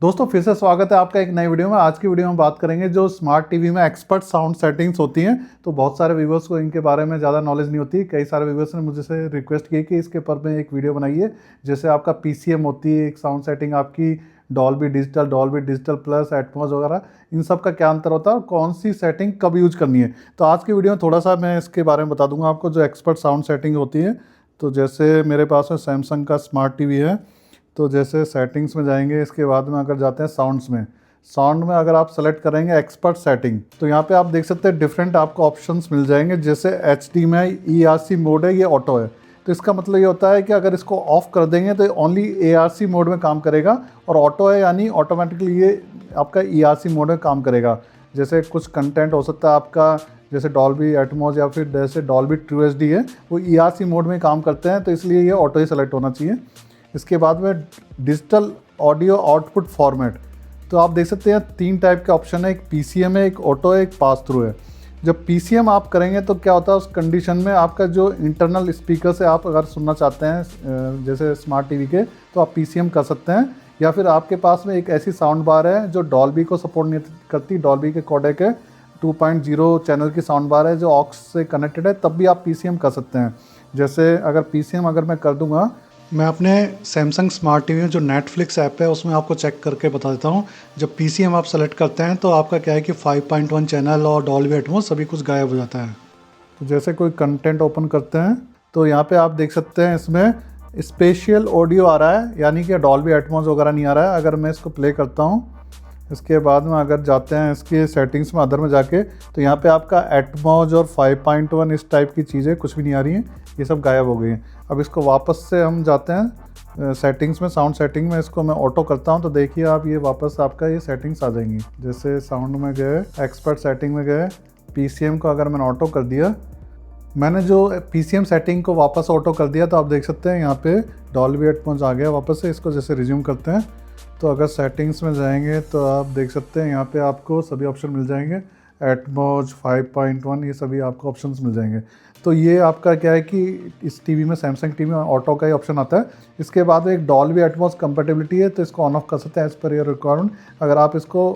दोस्तों फिर से स्वागत है आपका एक नई वीडियो में। आज की वीडियो में बात करेंगे जो स्मार्ट टीवी में एक्सपर्ट साउंड सेटिंग्स होती हैं। तो बहुत सारे व्यूवर्स को इनके बारे में ज़्यादा नॉलेज नहीं होती। कई सारे व्यूवर्स ने मुझसे रिक्वेस्ट की कि इसके ऊपर में एक वीडियो बनाइए। जैसे आपका पीसीएम होती है एक साउंड सेटिंग आपकी, डॉल्बी डिजिटल प्लस, एटमॉस वगैरह, इन सब का क्या अंतर होता है और कौन सी सेटिंग कब यूज करनी है। तो आज की वीडियो में थोड़ा सा मैं इसके बारे में बता दूंगा आपको, जो एक्सपर्ट साउंड सेटिंग होती है। तो जैसे मेरे पास में सैमसंग का स्मार्ट टीवी है, तो जैसे सेटिंग्स में जाएंगे, इसके बाद में अगर जाते हैं साउंड्स में, साउंड में अगर आप सेलेक्ट करेंगे एक्सपर्ट सेटिंग, तो यहाँ पे आप देख सकते हैं डिफरेंट आपको ऑप्शंस मिल जाएंगे। जैसे एचडी में ERC मोड है, ये ऑटो है। तो इसका मतलब ये होता है कि अगर इसको ऑफ कर देंगे तो ओनली ARC मोड में काम करेगा, और ऑटो है यानी ऑटोमेटिकली ये आपका ERC मोड में काम करेगा। जैसे कुछ कंटेंट हो सकता है आपका, जैसे डॉल्बी एटमॉस या फिर जैसे डॉल्बी ट्रू HD है, वो ERC मोड में काम करते हैं, तो इसलिए ये ऑटो ही सेलेक्ट होना चाहिए। इसके बाद में डिजिटल ऑडियो आउटपुट फॉर्मेट, तो आप देख सकते हैं 3 टाइप के ऑप्शन है, एक PCM है, एक ऑटो है, एक पास थ्रू है। जब PCM आप करेंगे तो क्या होता है उस कंडीशन में, आपका जो इंटरनल स्पीकर से आप अगर सुनना चाहते हैं जैसे स्मार्ट टीवी के, तो आप PCM कर सकते हैं। या फिर आपके पास में एक ऐसी साउंड बार है जो डॉल्बी को सपोर्ट नहीं करती, डॉल्बी के कोडेक है, 2.0 चैनल की साउंड बार है जो ऑक्स से कनेक्टेड है, तब भी आप PCM कर सकते हैं। जैसे अगर PCM अगर मैं कर दूंगा, मैं अपने सैमसंग स्मार्ट टीवी में जो नेटफ्लिक्स ऐप है उसमें आपको चेक करके बता देता हूँ। जब PCM आप सेलेक्ट करते हैं तो आपका क्या है कि 5.1 चैनल और डॉल्बी एटमॉस सभी कुछ गायब हो जाता है। तो जैसे कोई कंटेंट ओपन करते हैं तो यहाँ पे आप देख सकते हैं इसमें स्पेशियल ऑडियो आ रहा है, यानी कि डॉल्बी एटमॉस वगैरह नहीं आ रहा है। अगर मैं इसको प्ले करता हूँ, इसके बाद में अगर जाते हैं इसके सेटिंग्स में अदर में जाके, तो यहाँ पे आपका एटमॉस और 5.1 इस टाइप की चीज़ें कुछ भी नहीं आ रही हैं, ये सब गायब हो गई हैं। अब इसको वापस से हम जाते हैं सेटिंग्स में, साउंड सेटिंग में, इसको मैं ऑटो करता हूँ तो देखिए आप ये वापस आपका ये सेटिंग्स आ जाएंगी। जैसे साउंड में गए, एक्सपर्ट सेटिंग में गए, PCM को अगर मैंने ऑटो कर दिया, मैंने जो PCM सेटिंग को वापस ऑटो कर दिया, तो आप देख सकते हैं यहाँ पे डॉल्बी एटमॉस आ गया वापस से। इसको जैसे रिज्यूम करते हैं तो अगर सेटिंग्स में जाएंगे तो आप देख सकते हैं यहाँ पे आपको सभी ऑप्शन मिल जाएंगे, एटमॉस 5.1 ये सभी आपको ऑप्शंस मिल जाएंगे। तो ये आपका क्या है कि इस टीवी में, सैमसंग टीवी में ऑटो का ही ऑप्शन आता है। इसके बाद एक डॉल्बी एटमॉस कंपेटिबिलिटी है, तो इसको ऑन ऑफ कर सकते हैं एज पर योर रिक्वायरमेंट। अगर आप इसको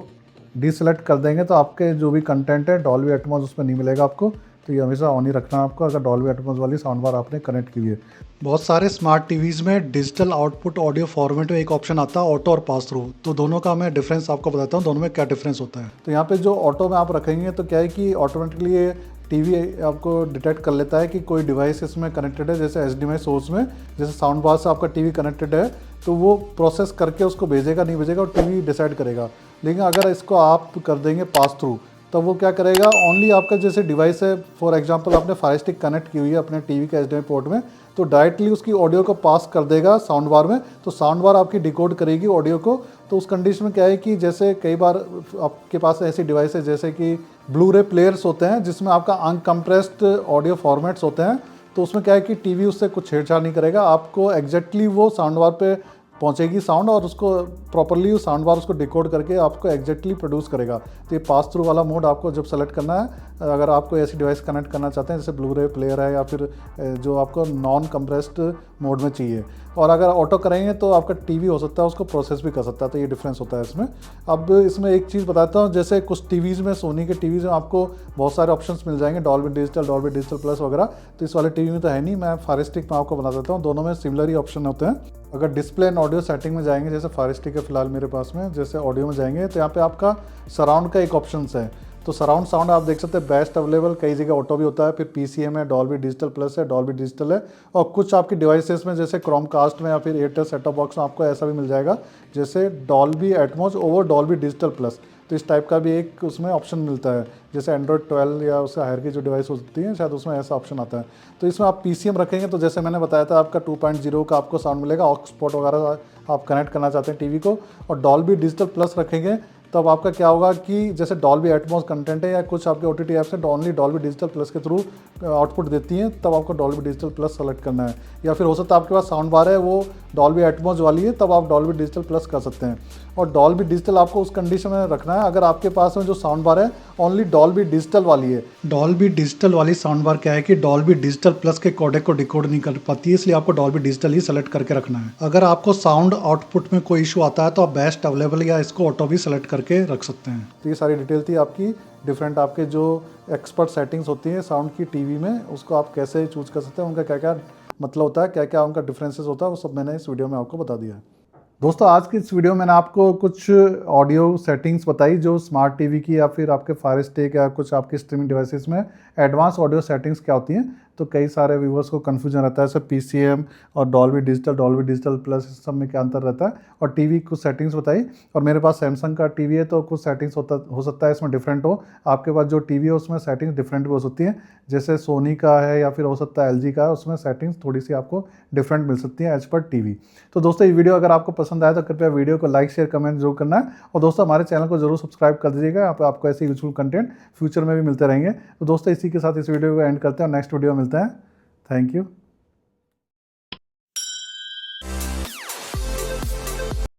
डिसलेक्ट कर देंगे तो आपके जो भी कंटेंट है डॉल्बी एटमॉस उसमें नहीं मिलेगा आपको, तो ये हमेशा ऑन ही रखना है आपको अगर डॉल्बी एटमॉस वाली साउंड बार आपने कनेक्ट की है। बहुत सारे स्मार्ट टीवीज़ में डिजिटल आउटपुट ऑडियो फॉर्मेट में एक ऑप्शन आता है ऑटो और पास थ्रू, तो दोनों का मैं डिफरेंस आपको बताता हूँ, दोनों में क्या डिफरेंस होता है। तो यहाँ पे जो ऑटो में आप रखेंगे तो क्या है कि ऑटोमेटिकली ये टीवी आपको डिटेक्ट कर लेता है कि कोई डिवाइस इसमें कनेक्टेड है। जैसे HDMI सोर्स में जैसे साउंड बार से आपका टीवी कनेक्टेड है, तो वो प्रोसेस करके उसको भेजेगा नहीं भेजेगा और टीवी डिसाइड करेगा। लेकिन अगर इसको आप कर देंगे पास थ्रू, तो वो क्या करेगा, ओनली आपका जैसे डिवाइस है, फॉर एग्जांपल आपने फायर स्टिक कनेक्ट की हुई है अपने टीवी के HDMI पोर्ट में, तो डायरेक्टली उसकी ऑडियो को पास कर देगा साउंड बार में, तो साउंड बार आपकी डिकोड करेगी ऑडियो को। तो उस कंडीशन में क्या है कि जैसे कई बार आपके पास ऐसी डिवाइस है जैसे कि ब्लू-रे प्लेयर्स होते हैं जिसमें आपका अनकम्प्रेस्ड ऑडियो फॉर्मेट्स होते हैं, तो उसमें क्या है कि टीवी उससे कुछ छेड़छाड़ नहीं करेगा, आपको एग्जैक्टली वो साउंड बार पे पहुंचेगी साउंड, और उसको प्रॉपरली उस साउंड बार उसको डिकोड करके आपको एग्जैक्टली प्रोड्यूस करेगा। तो ये पास थ्रू वाला मोड आपको जब सेलेक्ट करना है, अगर आपको ऐसी डिवाइस कनेक्ट करना चाहते हैं जैसे ब्लू-रे प्लेयर है या फिर जो आपको नॉन कंप्रेस्ड मोड में चाहिए, और अगर ऑटो करेंगे तो आपका टीवी हो सकता है उसको प्रोसेस भी कर सकता है, तो ये डिफरेंस होता है इसमें। अब इसमें एक चीज़ बताता हूँ, जैसे कुछ टीवीज़ में, सोनी के टीवीज़ में आपको बहुत सारे ऑप्शंस मिल जाएंगे, डॉल्बी डिजिटल प्लस वगैरह, तो इस वाले टीवी में तो है नहीं। मैं फायर स्टिक में आपको बता देता हूँ, दोनों में सिमिलर ही ऑप्शन होते हैं। अगर डिस्प्ले एंड ऑडियो सेटिंग में जाएंगे, जैसे फायर स्टिक है फिलहाल मेरे पास में, जैसे ऑडियो में जाएंगे तो यहाँ पे आपका सराउंड का एक ऑप्शन है। तो सराउंड साउंड आप देख सकते हैं बेस्ट अवेलेबल, कई जगह ऑटो भी होता है, फिर PCM है, डॉल्बी डिजिटल प्लस है, डॉल्बी डिजिटल है, और कुछ आपकी डिवाइसेस में जैसे क्रोमकास्ट में या फिर एयरटेल सेटअप बॉक्स में आपको ऐसा भी मिल जाएगा जैसे Dolby Atmos over Dolby digital plus, तो इस टाइप का भी एक उसमें ऑप्शन मिलता है। जैसे एंड्रॉयड 12 या उससे हायर की जो डिवाइस होती है शायद उसमें ऐसा ऑप्शन आता है। तो इसमें आप PCM रखेंगे तो जैसे मैंने बताया था आपका 2.0 का आपको साउंड मिलेगा, ऑक्सपोर्ट वगैरह आप कनेक्ट करना चाहते हैं टीवी को, और डॉल्बी डिजिटल प्लस रखेंगे तब आपका क्या होगा कि जैसे डॉल्बी एटमॉस कंटेंट है या कुछ आपके OTT ऐप्स है ओनली डॉल्बी डिजिटल प्लस के थ्रू आउटपुट देती हैं, तब आपको डॉल्बी डिजिटल प्लस सेलेक्ट करना है। या फिर हो सकता है आपके पास साउंड बार है वो डॉल्बी एटमॉस वाली है, तब आप डॉल्बी डिजिटल प्लस कर सकते हैं। और डॉल्बी डिजिटल आपको उस कंडीशन में रखना है अगर आपके पास में जो साउंड बार है ओनली डॉल्बी डिजिटल वाली है। डॉल्बी डिजिटल वाली साउंड बार क्या है कि डॉल्बी डिजिटल प्लस के कोडेक को डिकोड नहीं कर पाती है, इसलिए आपको डॉल्बी डिजिटल ही सेलेक्ट करके रखना है। अगर आपको साउंड आउटपुट में कोई इशू आता है तो आप बेस्ट अवेलेबल या इसको ऑटो भी सेलेक्ट करके रख सकते हैं। तो ये सारी डिटेल थी आपकी डिफरेंट आपके जो एक्सपर्ट सेटिंग्स होती हैं साउंड की टीवी में, उसको आप कैसे चूज कर सकते हैं, उनका क्या क्या मतलब होता है, क्या क्या उनका डिफरेंसेस होता है, वो सब मैंने इस वीडियो में आपको बता दिया है। दोस्तों आज की इस वीडियो में मैंने आपको कुछ ऑडियो सेटिंग्स बताई जो स्मार्ट टीवी की या फिर आपके फायर स्टिक या कुछ आपके स्ट्रीमिंग डिवाइसेस में एडवांस ऑडियो सेटिंग्स क्या होती हैं। तो कई सारे व्यूवर्स को कन्फ्यूजन रहता है सर PCM और डॉल्बी डिजिटल प्लस इस सब में क्या अंतर रहता है, और टीवी कुछ सेटिंग्स बताई। और मेरे पास सैमसंग का टीवी है तो कुछ सेटिंग्स हो सकता है इसमें डिफरेंट हो, आपके पास जो टीवी है उसमें सेटिंग्स डिफरेंट भी हो सकती हैं, जैसे सोनी का है या फिर हो सकता है LG का है, उसमें सेटिंग्स थोड़ी सी आपको डिफरेंट मिल सकती हैं एज पर टीवी। तो दोस्तों ये वीडियो अगर आपको पसंद आया तो कृपया वीडियो को लाइक शेयर कमेंट जरूर करना है, और दोस्तों हमारे चैनल को जरूर सब्सक्राइब कर दीजिएगा, यहाँ पे आपको ऐसे यूजफुल कंटेंट फ्यूचर में भी मिलते रहेंगे। तो दोस्तों इसी के साथ इस वीडियो को एंड करते हैं और नेक्स्ट वीडियो मिलते हैं। Thank you.